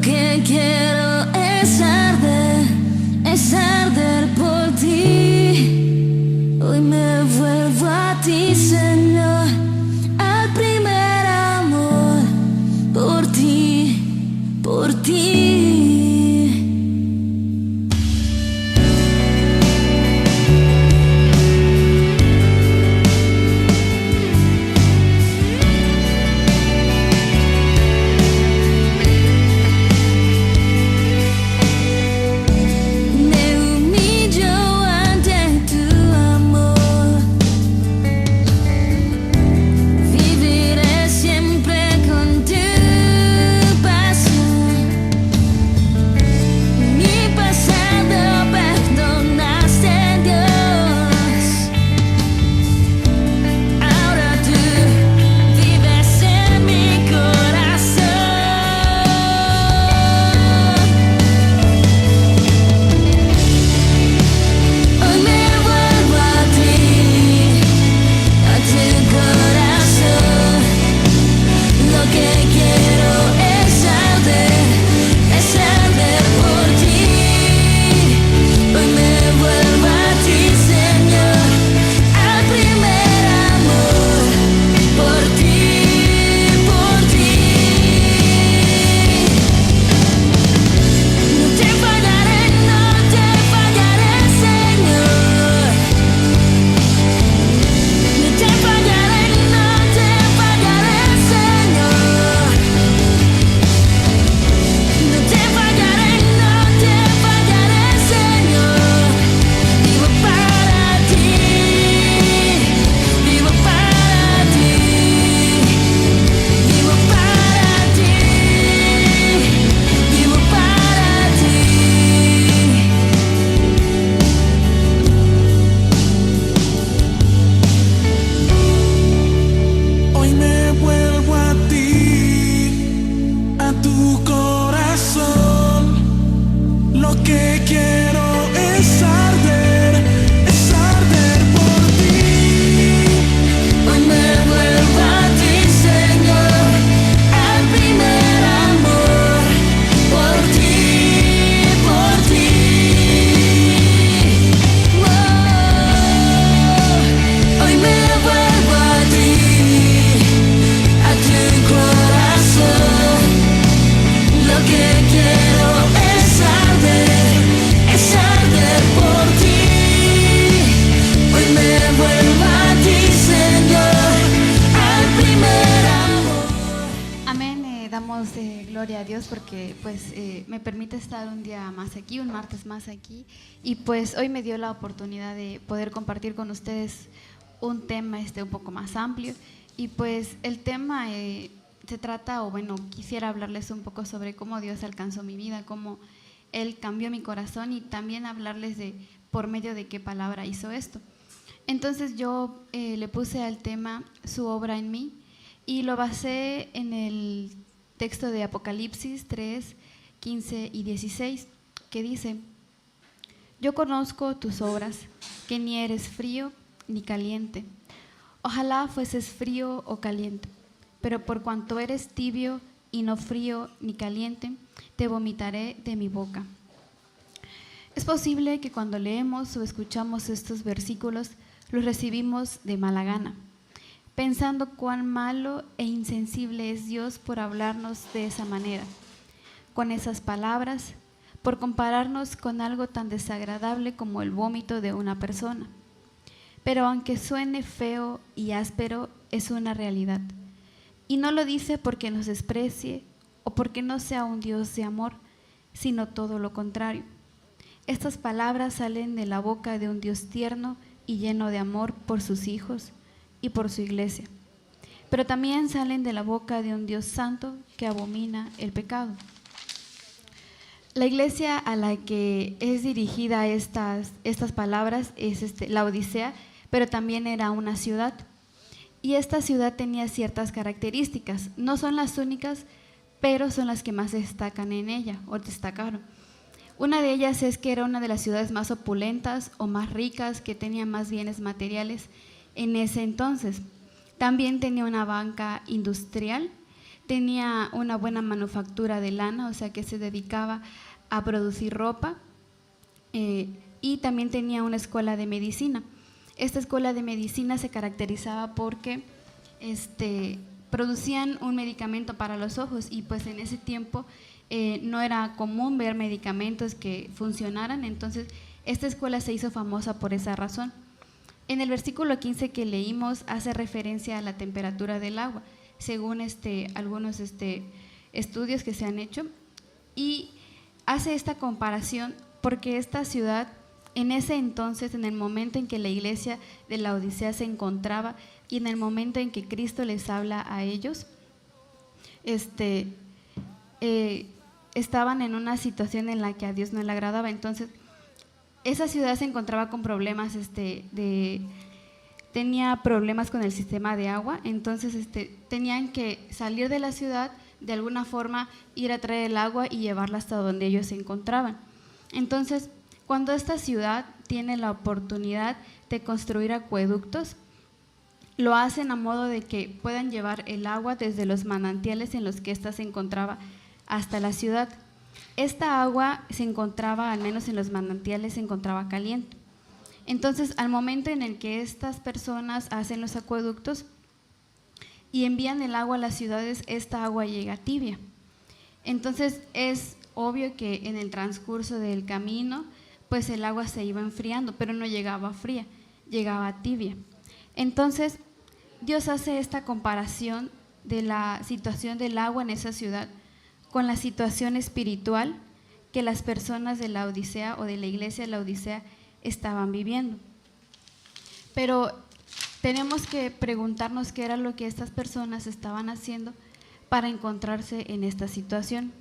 que quiero es arder por ti. Hoy me vuelvo a ti, Señor, al primer amor, por ti, por ti. Gloria a Dios porque pues me permite estar un día más aquí, un martes más aquí, y pues hoy me dio la oportunidad de poder compartir con ustedes un tema un poco más amplio. Y pues el tema se trata, o bueno, quisiera hablarles un poco sobre cómo Dios alcanzó mi vida, cómo Él cambió mi corazón, y también hablarles de por medio de qué palabra hizo esto. Entonces yo le puse al tema su obra en mí, y lo basé en el texto de Apocalipsis 3, 15 y 16, que dice: yo conozco tus obras, que ni eres frío ni caliente. Ojalá fueses frío o caliente, pero por cuanto eres tibio y no frío ni caliente, te vomitaré de mi boca. Es posible que cuando leemos o escuchamos estos versículos los recibimos de mala gana, pensando cuán malo e insensible es Dios por hablarnos de esa manera, con esas palabras, por compararnos con algo tan desagradable como el vómito de una persona. Pero aunque suene feo y áspero, es una realidad. Y no lo dice porque nos desprecie o porque no sea un Dios de amor, sino todo lo contrario. Estas palabras salen de la boca de un Dios tierno y lleno de amor por sus hijos y por su iglesia, pero también salen de la boca de un Dios santo que abomina el pecado. La iglesia a la que es dirigida estas palabras es la Odisea, pero también era una ciudad, y esta ciudad tenía ciertas características. No son las únicas, pero son las que más destacan en ella, o destacaron. Una de ellas es que era una de las ciudades más opulentas o más ricas, que tenía más bienes materiales en ese entonces. También tenía una banca industrial, tenía una buena manufactura de lana, o sea que se dedicaba a producir ropa, y también tenía una escuela de medicina. Esta escuela de medicina se caracterizaba porque producían un medicamento para los ojos, y pues en ese tiempo no era común ver medicamentos que funcionaran. Entonces esta escuela se hizo famosa por esa razón. En el versículo 15 que leímos hace referencia a la temperatura del agua, según algunos estudios que se han hecho, y hace esta comparación porque esta ciudad en ese entonces, en el momento en que la iglesia de la Odisea se encontraba y en el momento en que Cristo les habla a ellos, estaban en una situación en la que a Dios no le agradaba. Entonces esa ciudad se encontraba con problemas, tenía problemas con el sistema de agua. Entonces tenían que salir de la ciudad, de alguna forma ir a traer el agua y llevarla hasta donde ellos se encontraban. Entonces, cuando esta ciudad tiene la oportunidad de construir acueductos, lo hacen a modo de que puedan llevar el agua desde los manantiales en los que ésta se encontraba hasta la ciudad. Esta agua se encontraba, al menos en los manantiales, se encontraba caliente. Entonces, al momento en el que estas personas hacen los acueductos y envían el agua a las ciudades, esta agua llega tibia. Entonces, es obvio que en el transcurso del camino, pues el agua se iba enfriando, pero no llegaba fría, llegaba tibia. Entonces, Dios hace esta comparación de la situación del agua en esa ciudad con la situación espiritual que las personas de la Odisea o de la iglesia de la Odisea estaban viviendo. Pero tenemos que preguntarnos qué era lo que estas personas estaban haciendo para encontrarse en esta situación.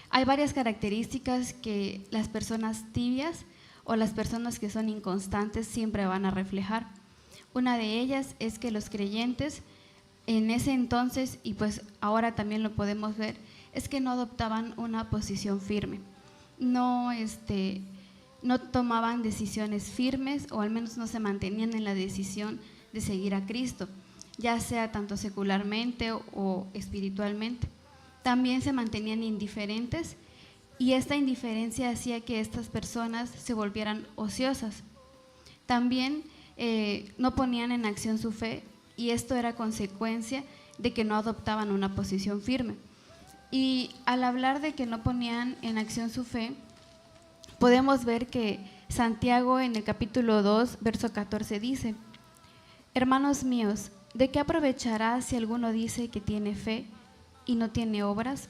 Hay varias características que las personas tibias o las personas que son inconstantes siempre van a reflejar. Una de ellas es que los creyentes en ese entonces, y pues ahora también lo podemos ver, es que no adoptaban una posición firme, no tomaban decisiones firmes, o al menos no se mantenían en la decisión de seguir a Cristo, ya sea tanto secularmente o espiritualmente. También se mantenían indiferentes, y esta indiferencia hacía que estas personas se volvieran ociosas. También no ponían en acción su fe, y esto era consecuencia de que no adoptaban una posición firme. Y al hablar de que no ponían en acción su fe, podemos ver que Santiago en el capítulo 2, verso 14 dice: hermanos míos, ¿de qué aprovechará si alguno dice que tiene fe y no tiene obras?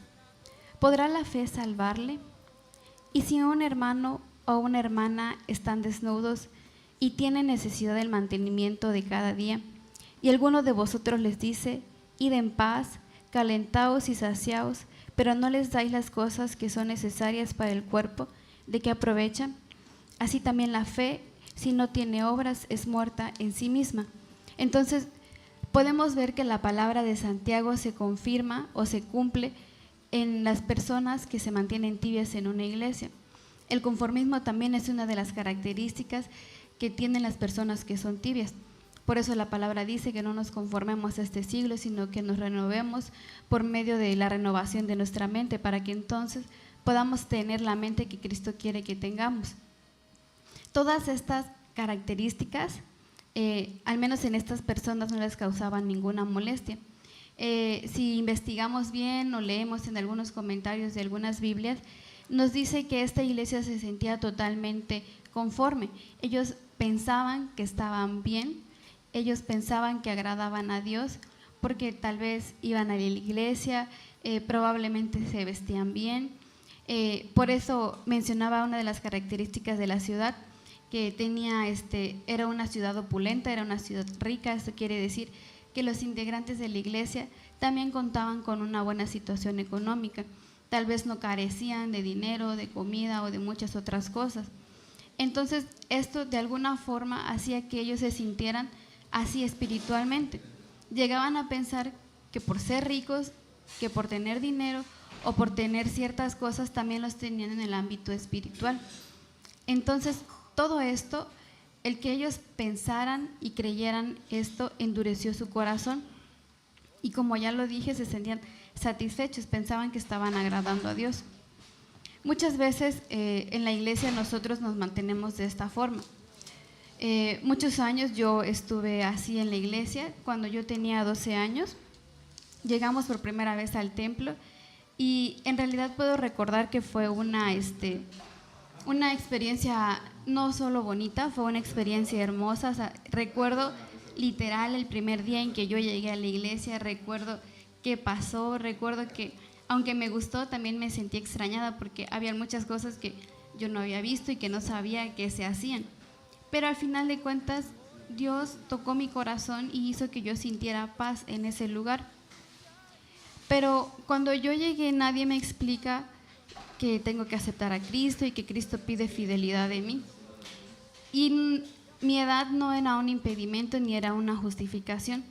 ¿Podrá la fe salvarle? Y si un hermano o una hermana están desnudos y tienen necesidad del mantenimiento de cada día, y alguno de vosotros les dice: id en paz, calentaos y saciaos, pero no les dais las cosas que son necesarias para el cuerpo, ¿de qué aprovechan? Así también la fe, si no tiene obras, es muerta en sí misma. Entonces, podemos ver que la palabra de Santiago se confirma o se cumple en las personas que se mantienen tibias en una iglesia. El conformismo también es una de las características que tienen las personas que son tibias. Por eso la palabra dice que no nos conformemos a este siglo, sino que nos renovemos por medio de la renovación de nuestra mente, para que entonces podamos tener la mente que Cristo quiere que tengamos. Todas estas características, al menos en estas personas, no les causaban ninguna molestia. Si investigamos bien o leemos en algunos comentarios de algunas Biblias, nos dice que esta iglesia se sentía totalmente conforme. Ellos pensaban que estaban bien, ellos pensaban que agradaban a Dios, porque tal vez iban a la iglesia, probablemente se vestían bien. Por eso mencionaba una de las características de la ciudad, que tenía, era una ciudad opulenta, era una ciudad rica. Esto quiere decir que los integrantes de la iglesia también contaban con una buena situación económica. Tal vez no carecían de dinero, de comida o de muchas otras cosas. Entonces, esto de alguna forma hacía que ellos se sintieran así espiritualmente. Llegaban a pensar que por ser ricos, que por tener dinero o por tener ciertas cosas, también los tenían en el ámbito espiritual. Entonces, todo esto, el que ellos pensaran y creyeran esto, endureció su corazón, y como ya lo dije, se sentían satisfechos, pensaban que estaban agradando a Dios. Muchas veces en la iglesia nosotros nos mantenemos de esta forma. Muchos años yo estuve así en la iglesia. Cuando yo tenía 12 años, llegamos por primera vez al templo y en realidad puedo recordar que fue una experiencia no solo bonita, fue una experiencia hermosa. O sea, recuerdo literal el primer día en que yo llegué a la iglesia, recuerdo qué pasó, recuerdo que aunque me gustó, también me sentí extrañada porque había muchas cosas que yo no había visto y que no sabía que se hacían. Pero al final de cuentas, Dios tocó mi corazón y hizo que yo sintiera paz en ese lugar. Pero cuando yo llegué, nadie me explica que tengo que aceptar a Cristo y que Cristo pide fidelidad de mí. Y mi edad no era un impedimento ni era una justificación.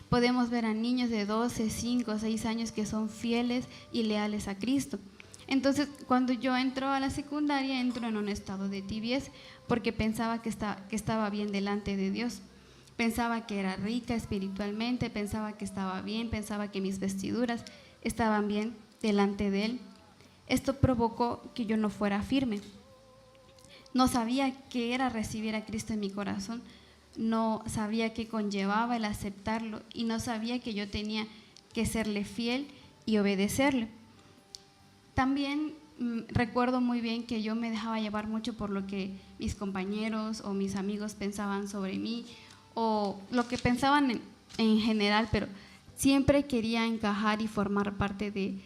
Podemos ver a niños de 12, 5, 6 años que son fieles y leales a Cristo. Entonces, cuando yo entro a la secundaria, entro en un estado de tibieza porque pensaba que estaba bien delante de Dios. Pensaba que era rica espiritualmente, pensaba que estaba bien, pensaba que mis vestiduras estaban bien delante de Él. Esto provocó que yo no fuera firme. No sabía qué era recibir a Cristo en mi corazón, no sabía qué conllevaba el aceptarlo y no sabía que yo tenía que serle fiel y obedecerle. También recuerdo muy bien que yo me dejaba llevar mucho por lo que mis compañeros o mis amigos pensaban sobre mí o lo que pensaban en general, pero siempre quería encajar y formar parte de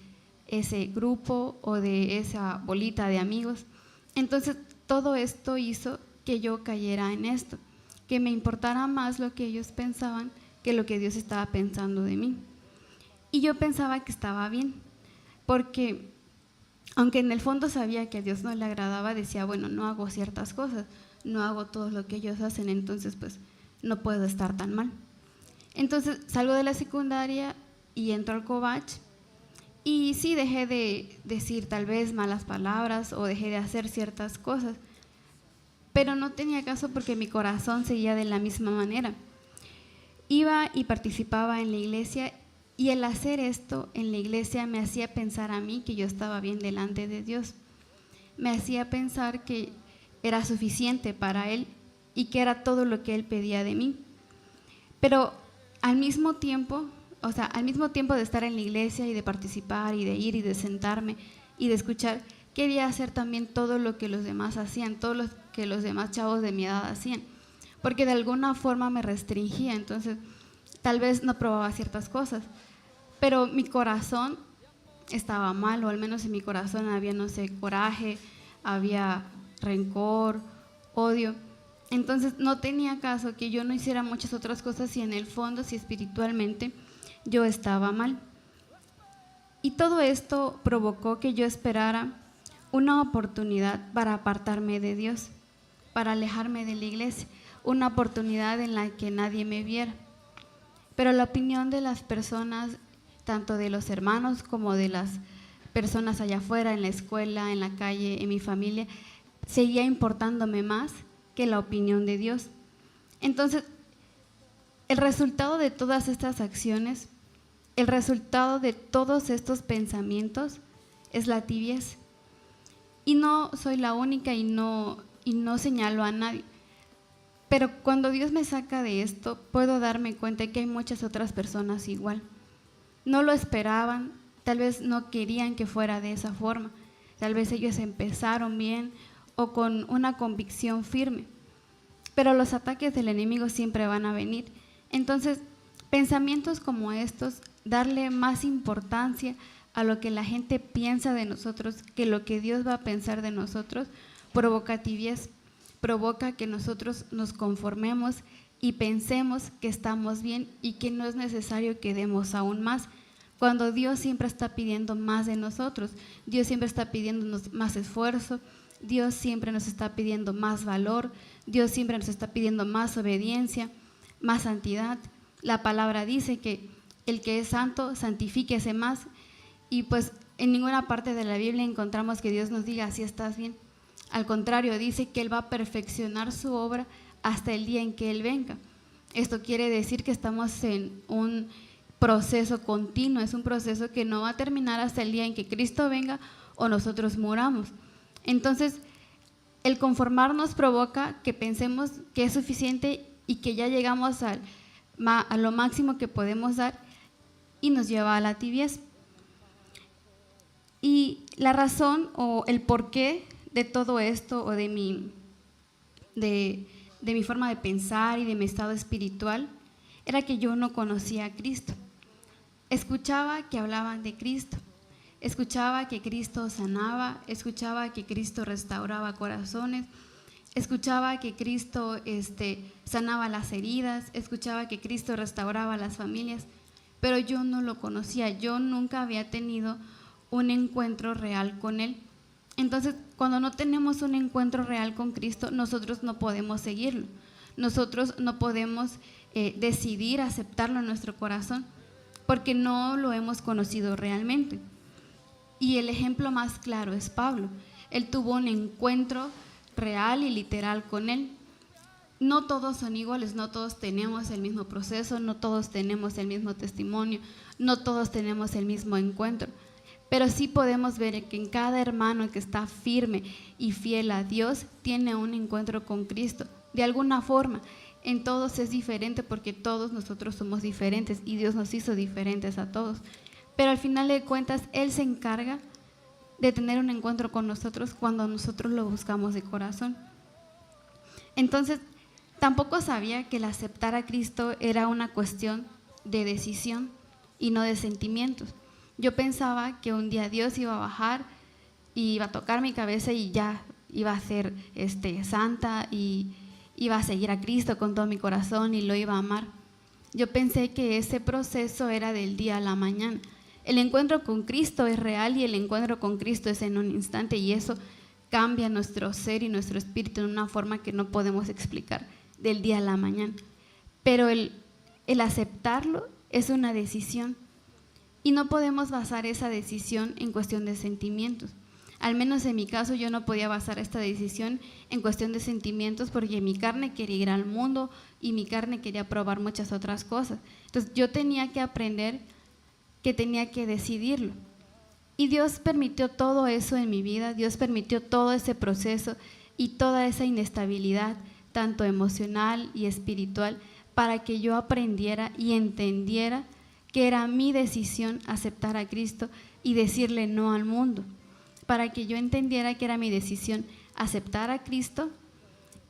ese grupo o de esa bolita de amigos. Entonces, todo esto hizo que yo cayera en esto, que me importara más lo que ellos pensaban que lo que Dios estaba pensando de mí. Y yo pensaba que estaba bien, porque aunque en el fondo sabía que a Dios no le agradaba, decía, bueno, no hago ciertas cosas, no hago todo lo que ellos hacen, entonces pues no puedo estar tan mal. Entonces salgo de la secundaria y entro al Covach y sí dejé de decir tal vez malas palabras o dejé de hacer ciertas cosas, pero no tenía caso porque mi corazón seguía de la misma manera. Iba y participaba en la iglesia y el hacer esto en la iglesia me hacía pensar a mí que yo estaba bien delante de Dios. Me hacía pensar que era suficiente para Él y que era todo lo que Él pedía de mí. Pero al mismo tiempo de estar en la iglesia y de participar y de ir y de sentarme y de escuchar, quería hacer también todo lo que los demás hacían, todo lo que los demás chavos de mi edad hacían, porque de alguna forma me restringía, entonces tal vez no probaba ciertas cosas, pero mi corazón estaba mal, o al menos en mi corazón había, no sé, coraje, había rencor, odio. Entonces no tenía caso que yo no hiciera muchas otras cosas si en el fondo, si espiritualmente yo estaba mal. Y todo esto provocó que yo esperara una oportunidad para apartarme de Dios, para alejarme de la iglesia, una oportunidad en la que nadie me viera. Pero la opinión de las personas, tanto de los hermanos como de las personas allá afuera, en la escuela, en la calle, en mi familia, seguía importándome más que la opinión de Dios. Entonces, el resultado de todas estas acciones, el resultado de todos estos pensamientos es la tibieza. Y no soy la única y no señalo a nadie. Pero cuando Dios me saca de esto, puedo darme cuenta que hay muchas otras personas igual. No lo esperaban, tal vez no querían que fuera de esa forma. Tal vez ellos empezaron bien o con una convicción firme. Pero los ataques del enemigo siempre van a venir. Entonces, pensamientos como estos, darle más importancia a lo que la gente piensa de nosotros que lo que Dios va a pensar de nosotros, provoca tibieza, provoca que nosotros nos conformemos y pensemos que estamos bien y que no es necesario que demos aún más, cuando Dios siempre está pidiendo más de nosotros. Dios siempre está pidiéndonos más esfuerzo, Dios siempre nos está pidiendo más valor, Dios siempre nos está pidiendo más obediencia, más santidad. La palabra dice que el que es santo, santifíquese más, y pues en ninguna parte de la Biblia encontramos que Dios nos diga así estás bien. Al contrario, dice que Él va a perfeccionar su obra hasta el día en que Él venga. Esto quiere decir que estamos en un proceso continuo, es un proceso que no va a terminar hasta el día en que Cristo venga o nosotros muramos. Entonces, el conformarnos provoca que pensemos que es suficiente y que ya llegamos a lo máximo que podemos dar y nos lleva a la tibieza. Y la razón o el porqué de todo esto o de mi forma de pensar y de mi estado espiritual era que yo no conocía a Cristo. Escuchaba que hablaban de Cristo, escuchaba que Cristo sanaba, escuchaba que Cristo restauraba corazones, escuchaba que Cristo sanaba las heridas, escuchaba que Cristo restauraba las familias, pero yo no lo conocía, yo nunca había tenido un encuentro real con Él. Entonces, cuando no tenemos un encuentro real con Cristo, nosotros no podemos seguirlo, nosotros no podemos decidir aceptarlo en nuestro corazón, porque no lo hemos conocido realmente. Y el ejemplo más claro es Pablo. Él tuvo un encuentro real y literal con Él. No todos son iguales, no todos tenemos el mismo proceso, no todos tenemos el mismo testimonio, no todos tenemos el mismo encuentro, pero sí podemos ver que en cada hermano que está firme y fiel a Dios tiene un encuentro con Cristo. De alguna forma, en todos es diferente porque todos nosotros somos diferentes y Dios nos hizo diferentes a todos. Pero al final de cuentas, Él se encarga de tener un encuentro con nosotros cuando nosotros lo buscamos de corazón. Entonces, tampoco sabía que el aceptar a Cristo era una cuestión de decisión y no de sentimientos. Yo pensaba que un día Dios iba a bajar y iba a tocar mi cabeza y ya iba a ser santa y iba a seguir a Cristo con todo mi corazón y lo iba a amar. Yo pensé que ese proceso era del día a la mañana. El encuentro con Cristo es real y el encuentro con Cristo es en un instante y eso cambia nuestro ser y nuestro espíritu en una forma que no podemos explicar del día a la mañana. Pero el aceptarlo es una decisión y no podemos basar esa decisión en cuestión de sentimientos. Al menos en mi caso yo no podía basar esta decisión en cuestión de sentimientos porque mi carne quería ir al mundo y mi carne quería probar muchas otras cosas. Entonces yo tenía que aprender que tenía que decidirlo. Y Dios permitió todo eso en mi vida, Dios permitió todo ese proceso y toda esa inestabilidad, tanto emocional y espiritual, para que yo aprendiera y entendiera que era mi decisión aceptar a Cristo y decirle no al mundo, para que yo entendiera que era mi decisión aceptar a Cristo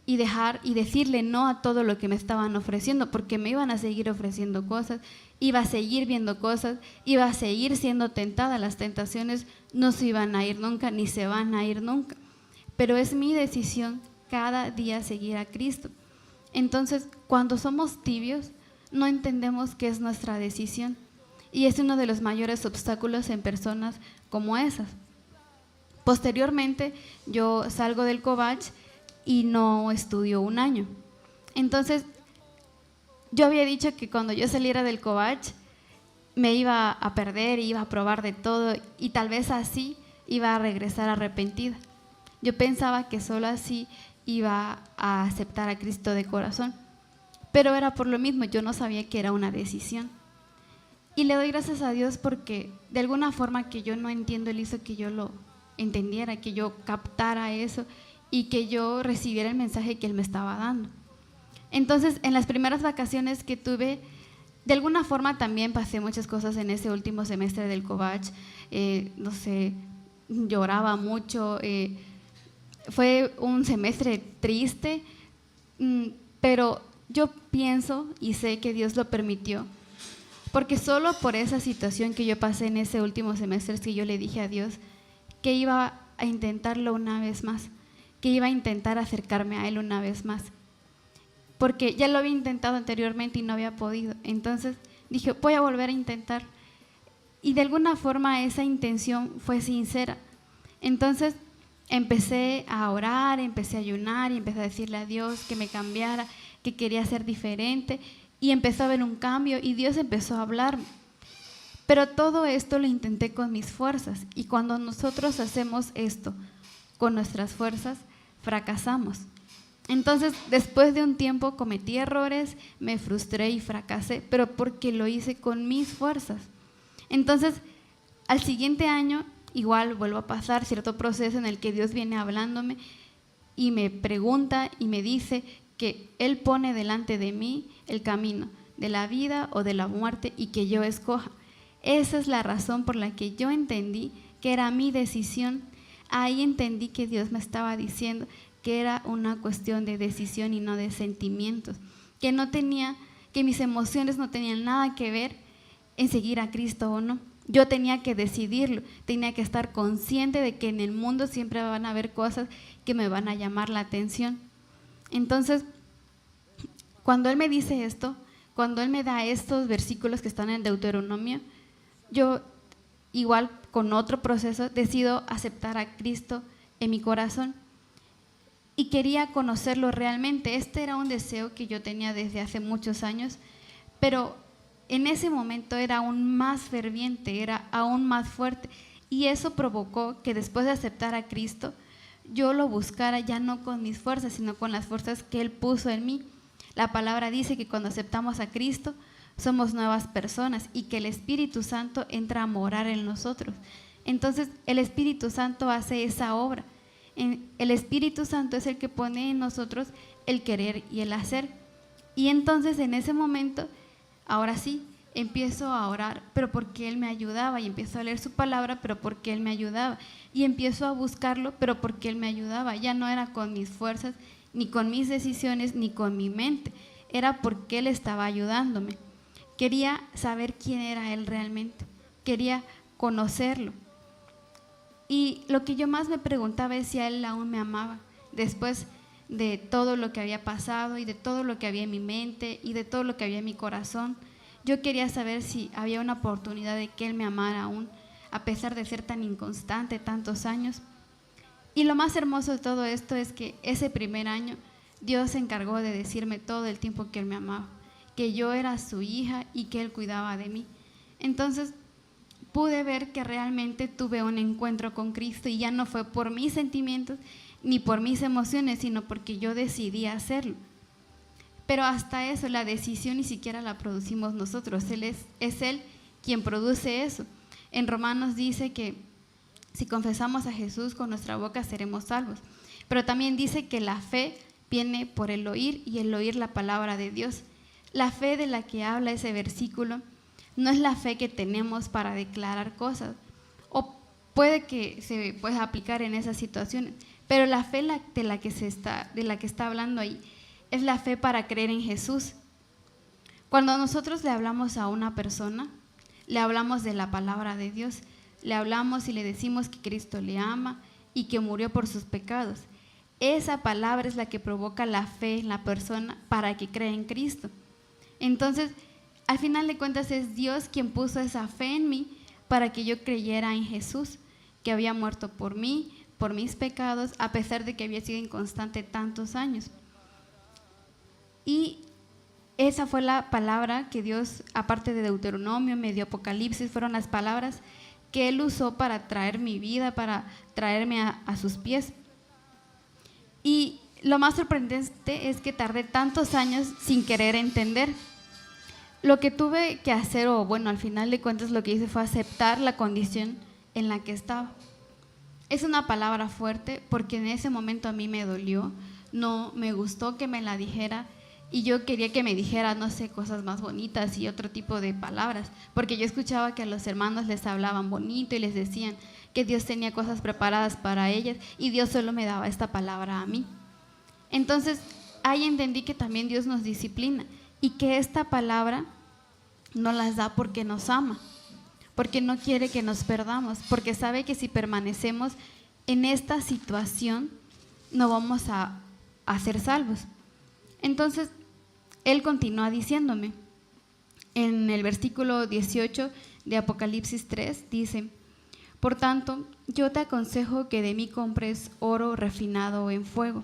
y dejar y decirle no a todo lo que me estaban ofreciendo, porque me iban a seguir ofreciendo cosas, iba a seguir viendo cosas, iba a seguir siendo tentada. Las tentaciones no se iban a ir nunca, ni se van a ir nunca, pero es mi decisión cada día seguir a Cristo. Entonces, cuando somos tibios, no entendemos qué es nuestra decisión, y es uno de los mayores obstáculos en personas como esas. Posteriormente, yo salgo del Covach y no estudio un año. Entonces, yo había dicho que cuando yo saliera del Covach me iba a perder, iba a probar de todo y tal vez así iba a regresar arrepentida. Yo pensaba que solo así iba a aceptar a Cristo de corazón, pero era por lo mismo, yo no sabía que era una decisión. Y le doy gracias a Dios porque de alguna forma que yo no entiendo, Él hizo que yo lo entendiera, que yo captara eso y que yo recibiera el mensaje que Él me estaba dando. Entonces, en las primeras vacaciones que tuve, de alguna forma también pasé muchas cosas en ese último semestre del Covach. No sé, lloraba mucho. Fue un semestre triste, pero yo pienso y sé que Dios lo permitió, porque solo por esa situación que yo pasé en ese último semestre es que yo le dije a Dios que iba a intentarlo una vez más, que iba a intentar acercarme a Él una vez más, porque ya lo había intentado anteriormente y no había podido. Entonces dije, voy a volver a intentar, y de alguna forma esa intención fue sincera. Entonces empecé a orar, empecé a ayunar y empecé a decirle a Dios que me cambiara, que quería ser diferente, y empezó a haber un cambio y Dios empezó a hablarme. Pero todo esto lo intenté con mis fuerzas, y cuando nosotros hacemos esto con nuestras fuerzas, fracasamos. Entonces, después de un tiempo cometí errores, me frustré y fracasé, pero porque lo hice con mis fuerzas. Entonces, al siguiente año, igual vuelvo a pasar cierto proceso en el que Dios viene hablándome y me pregunta y me dice que Él pone delante de mí el camino de la vida o de la muerte y que yo escoja. Esa es la razón por la que yo entendí que era mi decisión. Ahí entendí que Dios me estaba diciendo que era una cuestión de decisión y no de sentimientos, que mis emociones no tenían nada que ver en seguir a Cristo o no. Yo tenía que decidirlo, tenía que estar consciente de que en el mundo siempre van a haber cosas que me van a llamar la atención. Entonces, cuando Él me dice esto, cuando Él me da estos versículos que están en Deuteronomio, yo igual con otro proceso decido aceptar a Cristo en mi corazón y quería conocerlo realmente. Este era un deseo que yo tenía desde hace muchos años, pero en ese momento era aún más ferviente, era aún más fuerte, y eso provocó que después de aceptar a Cristo, yo lo buscara ya no con mis fuerzas, sino con las fuerzas que Él puso en mí. La palabra dice que cuando aceptamos a Cristo, somos nuevas personas y que el Espíritu Santo entra a morar en nosotros. Entonces, el Espíritu Santo hace esa obra. El Espíritu Santo es el que pone en nosotros el querer y el hacer. Y entonces, en ese momento, ahora sí, empiezo a orar, pero porque Él me ayudaba, y empiezo a leer su palabra, pero porque Él me ayudaba, y empiezo a buscarlo, pero porque Él me ayudaba. Ya no era con mis fuerzas, ni con mis decisiones, ni con mi mente, era porque Él estaba ayudándome. Quería saber quién era Él realmente, quería conocerlo. Y lo que yo más me preguntaba es si a Él aún me amaba, después de todo lo que había pasado y de todo lo que había en mi mente y de todo lo que había en mi corazón. Yo quería saber si había una oportunidad de que Él me amara aún, a pesar de ser tan inconstante tantos años. Y lo más hermoso de todo esto es que ese primer año Dios se encargó de decirme todo el tiempo que Él me amaba, que yo era su hija y que Él cuidaba de mí. Entonces pude ver que realmente tuve un encuentro con Cristo, y ya no fue por mis sentimientos ni por mis emociones, sino porque yo decidí hacerlo. Pero hasta eso, la decisión ni siquiera la producimos nosotros, es Él quien produce eso. En Romanos dice que si confesamos a Jesús con nuestra boca seremos salvos, pero también dice que la fe viene por el oír, y el oír la palabra de Dios. La fe de la que habla ese versículo no es la fe que tenemos para declarar cosas, o puede que se pueda aplicar en esas situaciones, pero la fe de la que está hablando ahí es la fe para creer en Jesús. Cuando nosotros le hablamos a una persona, le hablamos de la palabra de Dios, le hablamos y le decimos que Cristo le ama y que murió por sus pecados. Esa palabra es la que provoca la fe en la persona para que crea en Cristo. Entonces, al final de cuentas, es Dios quien puso esa fe en mí para que yo creyera en Jesús, que había muerto por mí, por mis pecados, a pesar de que había sido inconstante tantos años. Y esa fue la palabra que Dios, aparte de Deuteronomio, me dio Apocalipsis, fueron las palabras que Él usó para traer mi vida, para traerme a sus pies. Y lo más sorprendente es que tardé tantos años sin querer entender. Lo que tuve que hacer, o bueno, al final de cuentas lo que hice fue aceptar la condición en la que estaba. Es una palabra fuerte porque en ese momento a mí me dolió, no me gustó que me la dijera, y yo quería que me dijera, no sé, cosas más bonitas y otro tipo de palabras, porque yo escuchaba que a los hermanos les hablaban bonito y les decían que Dios tenía cosas preparadas para ellas, y Dios solo me daba esta palabra a mí. Entonces ahí entendí que también Dios nos disciplina, y que esta palabra no las da porque nos ama, porque no quiere que nos perdamos, porque sabe que si permanecemos en esta situación no vamos a ser salvos. Entonces Él continúa diciéndome en el versículo 18 de Apocalipsis 3, dice: por tanto, yo te aconsejo que de mí compres oro refinado en fuego.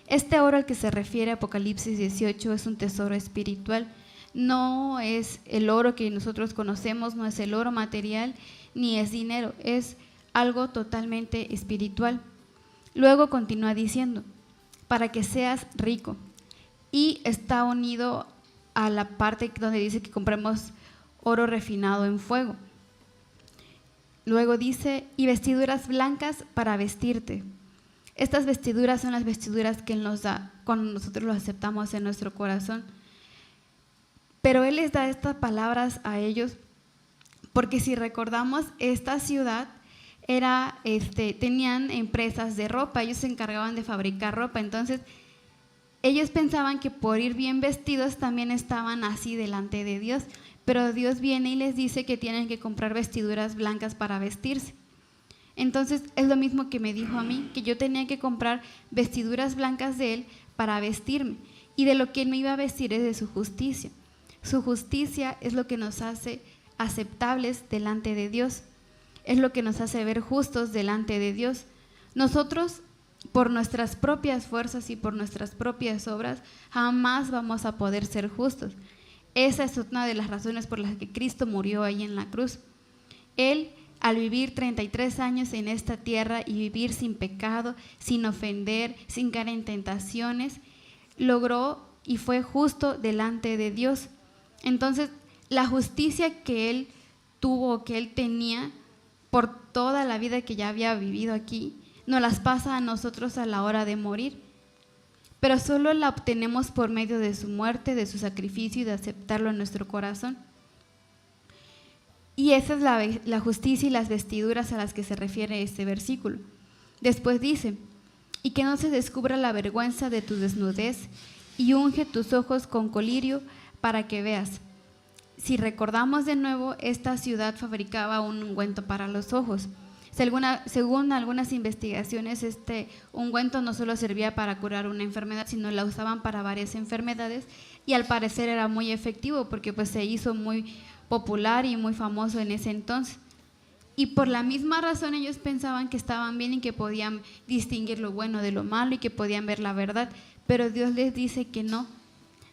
Este oro al que se refiere Apocalipsis 18 es un tesoro espiritual. No es el oro que nosotros conocemos, no es el oro material, ni es dinero, es algo totalmente espiritual. Luego continúa diciendo: para que seas rico. Y está unido a la parte donde dice que compremos oro refinado en fuego. Luego dice, y vestiduras blancas para vestirte. Estas vestiduras son las vestiduras que Él nos da cuando nosotros lo aceptamos en nuestro corazón. Pero Él les da estas palabras a ellos porque si recordamos, esta ciudad tenían empresas de ropa, ellos se encargaban de fabricar ropa, entonces ellos pensaban que por ir bien vestidos también estaban así delante de Dios, pero Dios viene y les dice que tienen que comprar vestiduras blancas para vestirse. Entonces es lo mismo que me dijo a mí, que yo tenía que comprar vestiduras blancas de Él para vestirme, y de lo que Él me iba a vestir es de su justicia. Su justicia es lo que nos hace aceptables delante de Dios, es lo que nos hace ver justos delante de Dios. Nosotros, por nuestras propias fuerzas y por nuestras propias obras, jamás vamos a poder ser justos. Esa es una de las razones por las que Cristo murió ahí en la cruz. Él, al vivir 33 años en esta tierra y vivir sin pecado, sin ofender, sin caer en tentaciones, logró y fue justo delante de Dios. Entonces, la justicia que Él tuvo, que Él tenía por toda la vida que ya había vivido aquí, nos las pasa a nosotros a la hora de morir. Pero solo la obtenemos por medio de su muerte, de su sacrificio y de aceptarlo en nuestro corazón. Y esa es la justicia y las vestiduras a las que se refiere este versículo. Después dice, y que no se descubra la vergüenza de tu desnudez, y unge tus ojos con colirio para que veas. Si recordamos de nuevo, esta ciudad fabricaba un ungüento para los ojos. Según algunas investigaciones, este ungüento no solo servía para curar una enfermedad, sino la usaban para varias enfermedades, y al parecer era muy efectivo porque pues se hizo muy popular y muy famoso en ese entonces. Y por la misma razón ellos pensaban que estaban bien y que podían distinguir lo bueno de lo malo y que podían ver la verdad, pero Dios les dice que no,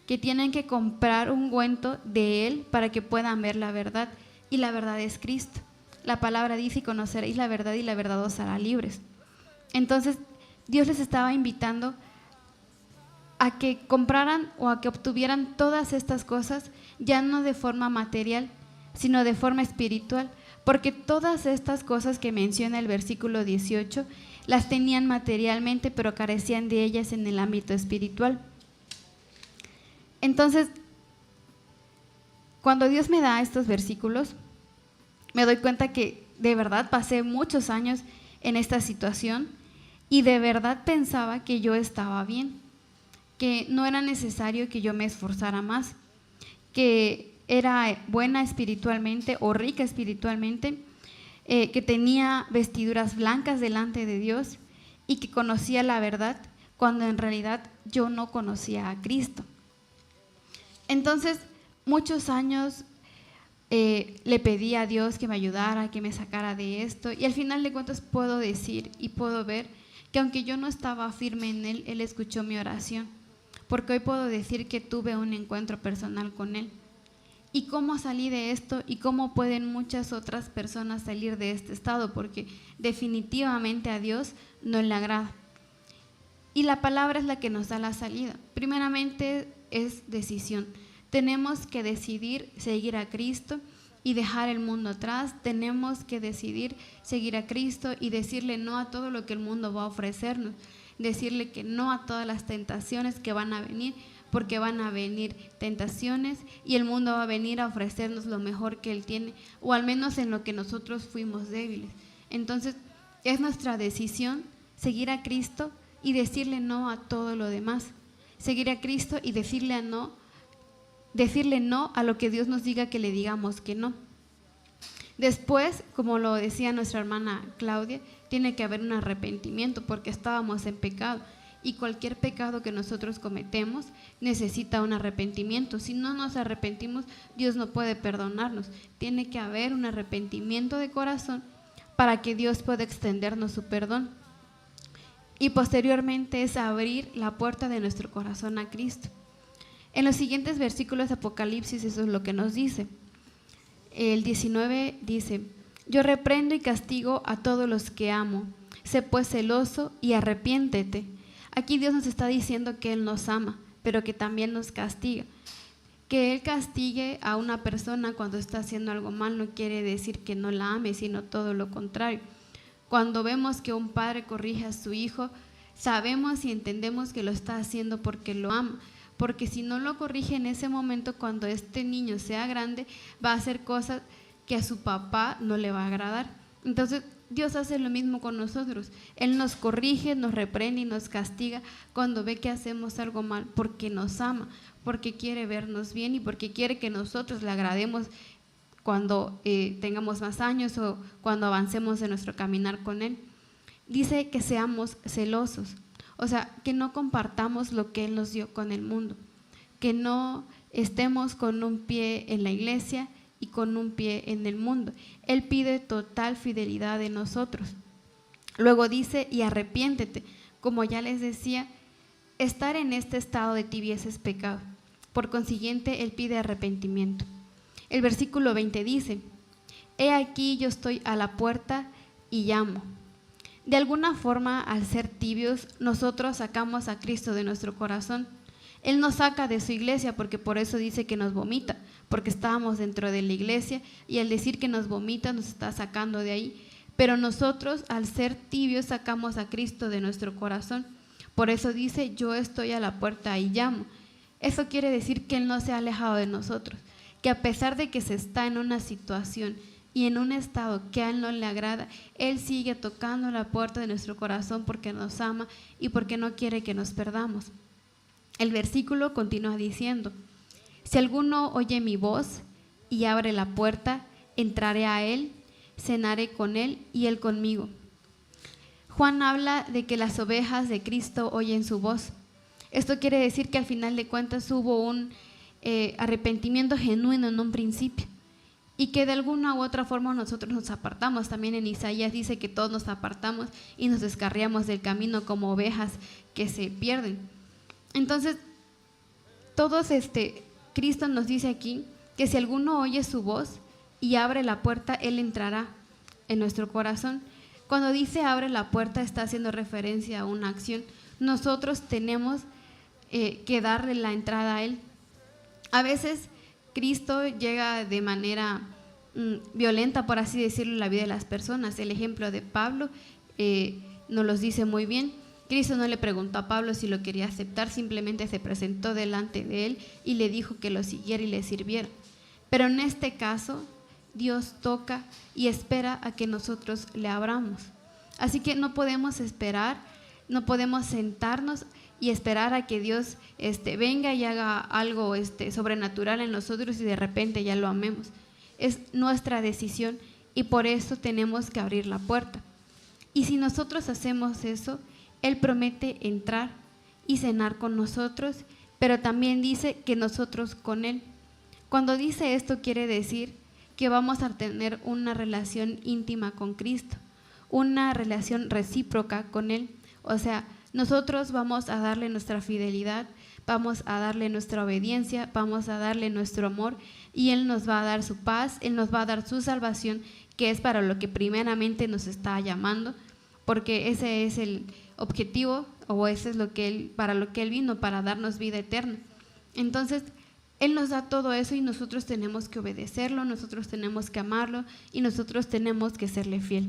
que tienen que comprar un ungüento de Él para que puedan ver la verdad, y la verdad es Cristo. La palabra dice, y conoceréis la verdad y la verdad os hará libres. Entonces Dios les estaba invitando a que compraran o a que obtuvieran todas estas cosas, ya no de forma material, sino de forma espiritual, porque todas estas cosas que menciona el versículo 18 las tenían materialmente, pero carecían de ellas en el ámbito espiritual. Entonces, cuando Dios me da estos versículos, me doy cuenta que de verdad pasé muchos años en esta situación y de verdad pensaba que yo estaba bien, que no era necesario que yo me esforzara más, que era buena espiritualmente o rica espiritualmente, que tenía vestiduras blancas delante de Dios y que conocía la verdad, cuando en realidad yo no conocía a Cristo. Entonces, muchos años le pedí a Dios que me ayudara, que me sacara de esto, y al final de cuentas puedo decir y puedo ver que aunque yo no estaba firme en Él, Él escuchó mi oración, porque hoy puedo decir que tuve un encuentro personal con Él. ¿Y cómo salí de esto? ¿Y cómo pueden muchas otras personas salir de este estado? Porque definitivamente a Dios no le agrada. Y la palabra es la que nos da la salida. Primeramente es decisión. Tenemos que decidir seguir a Cristo y dejar el mundo atrás. Tenemos que decidir seguir a Cristo y decirle no a todo lo que el mundo va a ofrecernos. Decirle que no a todas las tentaciones que van a venir, porque van a venir tentaciones y el mundo va a venir a ofrecernos lo mejor que Él tiene, o al menos en lo que nosotros fuimos débiles. Entonces, es nuestra decisión seguir a Cristo y decirle no a todo lo demás. Seguir a Cristo y decirle no a lo que Dios nos diga que le digamos que no. Después, como lo decía nuestra hermana Claudia, tiene que haber un arrepentimiento porque estábamos en pecado. Y cualquier pecado que nosotros cometemos necesita un arrepentimiento. Si no nos arrepentimos, Dios no puede perdonarnos. Tiene que haber un arrepentimiento de corazón para que Dios pueda extendernos su perdón. Y posteriormente es abrir la puerta de nuestro corazón a Cristo. En los siguientes versículos de Apocalipsis eso es lo que nos dice. El 19 dice, yo reprendo y castigo a todos los que amo. Sé pues celoso y arrepiéntete. Aquí Dios nos está diciendo que Él nos ama, pero que también nos castiga. Que Él castigue a una persona cuando está haciendo algo mal no quiere decir que no la ame, sino todo lo contrario. Cuando vemos que un padre corrige a su hijo, sabemos y entendemos que lo está haciendo porque lo ama. Porque si no lo corrige en ese momento, cuando este niño sea grande, va a hacer cosas que a su papá no le va a agradar. Entonces, Dios hace lo mismo con nosotros. Él nos corrige, nos reprende y nos castiga cuando ve que hacemos algo mal, porque nos ama, porque quiere vernos bien y porque quiere que nosotros le agrademos cuando tengamos más años o cuando avancemos en nuestro caminar con Él. Dice que seamos celosos, o sea, que no compartamos lo que Él nos dio con el mundo, que no estemos con un pie en la iglesia y con un pie en el mundo. Él pide total fidelidad de nosotros. Luego dice, y arrepiéntete. Como ya les decía, estar en este estado de tibieza es pecado. Por consiguiente, Él pide arrepentimiento. El versículo 20 dice, he aquí yo estoy a la puerta y llamo. De alguna forma, al ser tibios, nosotros sacamos a Cristo de nuestro corazón. Él nos saca de su iglesia, porque por eso dice que nos vomita, porque estábamos dentro de la iglesia y al decir que nos vomita nos está sacando de ahí. Pero nosotros, al ser tibios, sacamos a Cristo de nuestro corazón. Por eso dice, yo estoy a la puerta y llamo. Eso quiere decir que Él no se ha alejado de nosotros, que a pesar de que se está en una situación y en un estado que a Él no le agrada, Él sigue tocando la puerta de nuestro corazón porque nos ama y porque no quiere que nos perdamos. El versículo continúa diciendo, si alguno oye mi voz y abre la puerta, entraré a él, cenaré con él y él conmigo. Juan habla de que las ovejas de Cristo oyen su voz. Esto quiere decir que al final de cuentas hubo un arrepentimiento genuino en un principio y que de alguna u otra forma nosotros nos apartamos. También en Isaías dice que todos nos apartamos y nos descarriamos del camino como ovejas que se pierden. Entonces, Cristo nos dice aquí que si alguno oye su voz y abre la puerta, Él entrará en nuestro corazón. Cuando dice abre la puerta, está haciendo referencia a una acción. Nosotros tenemos que darle la entrada a Él. A veces Cristo llega de manera violenta, por así decirlo, en la vida de las personas. El ejemplo de Pablo nos los dice muy bien. Cristo no le preguntó a Pablo si lo quería aceptar, simplemente se presentó delante de él y le dijo que lo siguiera y le sirviera. Pero en este caso, Dios toca y espera a que nosotros le abramos. Así que no podemos esperar, no podemos sentarnos y esperar a que Dios venga y haga algo sobrenatural en nosotros y de repente ya lo amemos. Es nuestra decisión y por eso tenemos que abrir la puerta. Y si nosotros hacemos eso, Él promete entrar y cenar con nosotros, pero también dice que nosotros con Él. Cuando dice esto quiere decir que vamos a tener una relación íntima con Cristo, una relación recíproca con Él. O sea, nosotros vamos a darle nuestra fidelidad, vamos a darle nuestra obediencia, vamos a darle nuestro amor y Él nos va a dar su paz, Él nos va a dar su salvación, que es para lo que primeramente nos está llamando, porque ese es el objetivo o eso es para lo que Él vino, para darnos vida eterna. Entonces, Él nos da todo eso y nosotros tenemos que obedecerlo, nosotros tenemos que amarlo y nosotros tenemos que serle fiel.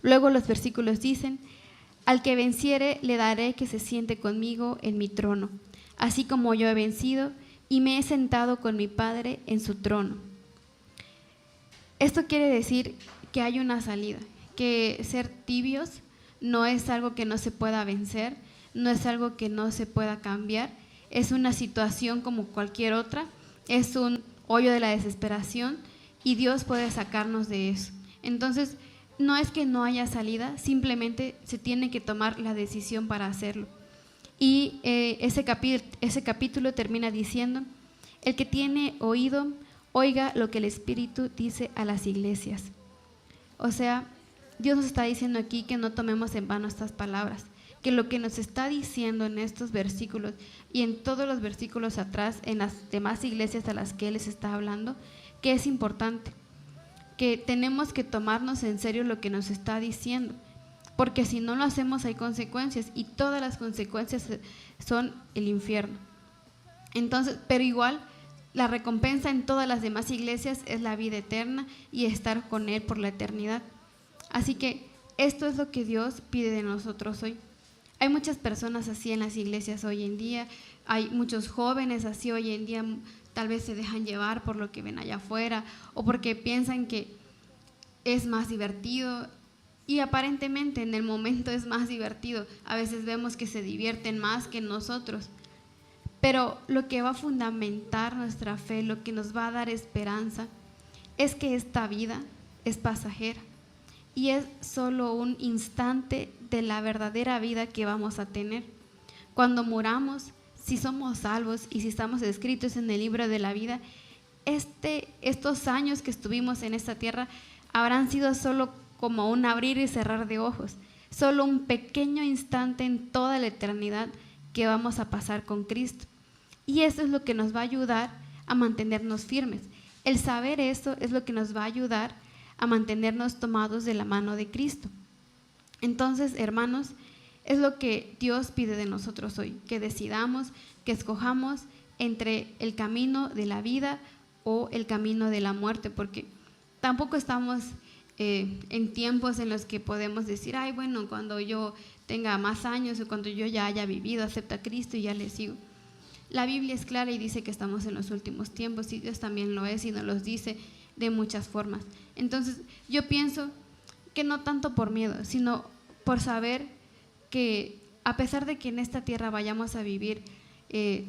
Luego los versículos dicen, al que venciere le daré que se siente conmigo en mi trono, así como yo he vencido y me he sentado con mi Padre en su trono. Esto quiere decir que hay una salida, que ser tibios no es algo que no se pueda vencer, no es algo que no se pueda cambiar, es una situación como cualquier otra, es un hoyo de la desesperación y Dios puede sacarnos de eso. Entonces, no es que no haya salida, simplemente se tiene que tomar la decisión para hacerlo. Y ese capítulo termina diciendo, el que tiene oído, oiga lo que el Espíritu dice a las iglesias. O sea, Dios nos está diciendo aquí que no tomemos en vano estas palabras, que lo que nos está diciendo en estos versículos y en todos los versículos atrás, en las demás iglesias a las que Él les está hablando, que es importante, que tenemos que tomarnos en serio lo que nos está diciendo. porque si no lo hacemos hay consecuencias, y todas las consecuencias son el infierno. Entonces, pero igual la recompensa en todas las demás iglesias es la vida eterna y estar con Él por la eternidad. Así que esto es lo que Dios pide de nosotros hoy. Hay muchas personas así en las iglesias hoy en día, hay muchos jóvenes así hoy en día, tal vez se dejan llevar por lo que ven allá afuera o porque piensan que es más divertido, y aparentemente en el momento es más divertido. A veces vemos que se divierten más que nosotros, pero lo que va a fundamentar nuestra fe, lo que nos va a dar esperanza, es que esta vida es pasajera y es solo un instante de la verdadera vida que vamos a tener. Cuando muramos, si somos salvos y si estamos escritos en el libro de la vida, estos años que estuvimos en esta tierra habrán sido solo como un abrir y cerrar de ojos, solo un pequeño instante en toda la eternidad que vamos a pasar con Cristo. Y eso es lo que nos va a ayudar a mantenernos firmes. El saber eso es lo que nos va a ayudar a mantenernos tomados de la mano de Cristo. Entonces, hermanos, es lo que Dios pide de nosotros hoy, que decidamos, que escojamos entre el camino de la vida o el camino de la muerte, porque tampoco estamos en tiempos en los que podemos decir, ay, bueno, cuando yo tenga más años o cuando yo ya haya vivido, acepto a Cristo y ya le sigo. La Biblia es clara y dice que estamos en los últimos tiempos, y Dios también lo es y nos los dice de muchas formas. Entonces, yo pienso que no tanto por miedo, sino por saber que a pesar de que en esta tierra vayamos a vivir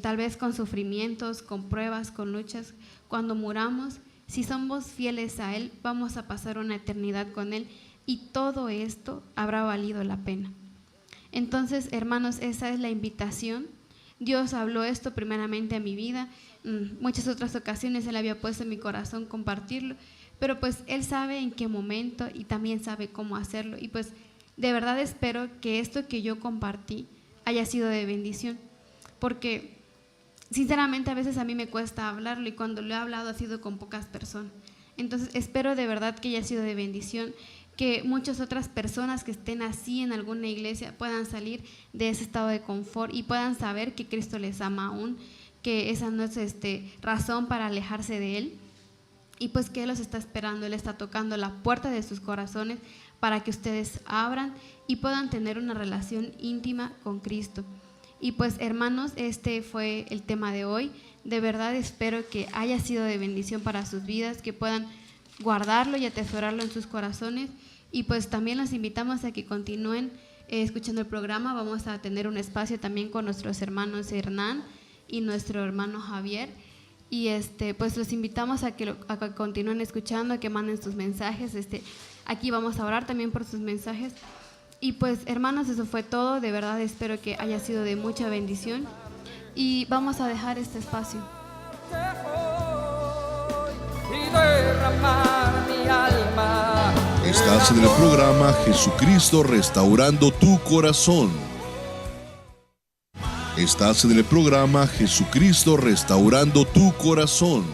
tal vez con sufrimientos, con pruebas, con luchas, cuando muramos, si somos fieles a Él, vamos a pasar una eternidad con Él, y todo esto habrá valido la pena. Entonces, hermanos, esa es la invitación. Dios habló esto primeramente a mi vida, muchas otras ocasiones Él había puesto en mi corazón compartirlo, pero pues Él sabe en qué momento y también sabe cómo hacerlo, y pues de verdad espero que esto que yo compartí haya sido de bendición, porque sinceramente a veces a mí me cuesta hablarlo, y cuando lo he hablado ha sido con pocas personas. Entonces espero de verdad que haya sido de bendición, que muchas otras personas que estén así en alguna iglesia puedan salir de ese estado de confort y puedan saber que Cristo les ama aún, que esa no es razón para alejarse de Él, y pues que Él los está esperando. Él está tocando la puerta de sus corazones para que ustedes abran y puedan tener una relación íntima con Cristo. Y pues, hermanos, este fue el tema de hoy. De verdad espero que haya sido de bendición para sus vidas, que puedan guardarlo y atesorarlo en sus corazones. Y pues también los invitamos a que continúen escuchando el programa. Vamos a tener un espacio también con nuestros hermanos Hernán y nuestro hermano Javier. Y pues los invitamos a que continúen escuchando, a que manden sus mensajes. Aquí vamos a orar también por sus mensajes. Y pues, hermanos, eso fue todo. De verdad espero que haya sido de mucha bendición, y vamos a dejar este espacio. Estás en el programa Jesucristo Restaurando tu Corazón. Estás en el programa Jesucristo Restaurando tu Corazón.